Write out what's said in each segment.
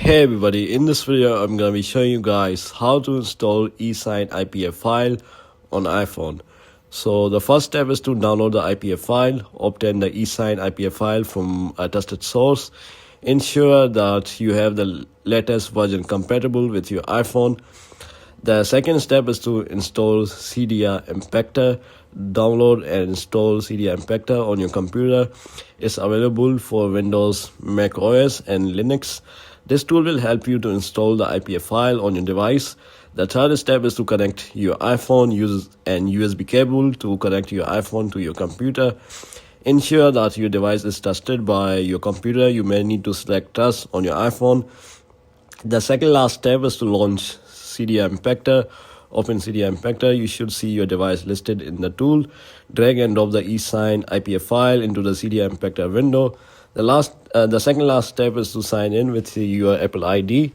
Hey everybody, in this video I'm going to be showing you guys how to install Esign IPA file on iPhone. So the first step is to download the IPA file, obtain the Esign IPA file from a trusted source, ensure that you have the latest version compatible with your iPhone. The second step is to install CDR Impactor. Download and install CDR Impactor on your computer. It's available for Windows, Mac OS and Linux. This tool will help you to install the IPA file on your device. The third step is to connect your iPhone, use an USB cable to connect your iPhone to your computer. Ensure that your device is trusted by your computer. You may need to select Trust on your iPhone. The second last step is to launch CDR Impactor. Open CDR Impactor. You should see your device listed in the tool. Drag and drop the Esign IPA file into the CDR Impactor window. The second last step is to sign in with your Apple ID.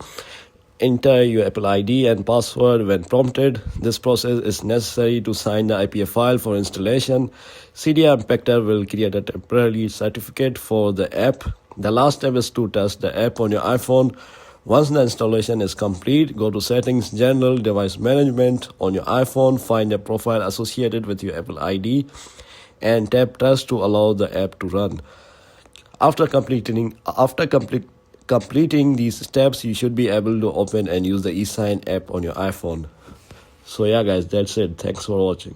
Enter your Apple ID and password when prompted. This process is necessary to sign the IPA file for installation. CDR Impactor will create a temporary certificate for the app. The last step is to test the app on your iPhone. Once the installation is complete, go to Settings, General, Device Management on your iPhone. Find a profile associated with your Apple ID and tap Trust to allow the app to run. After completing these steps, you should be able to open and use the Esign app on your iPhone. So yeah guys, that's it. Thanks for watching.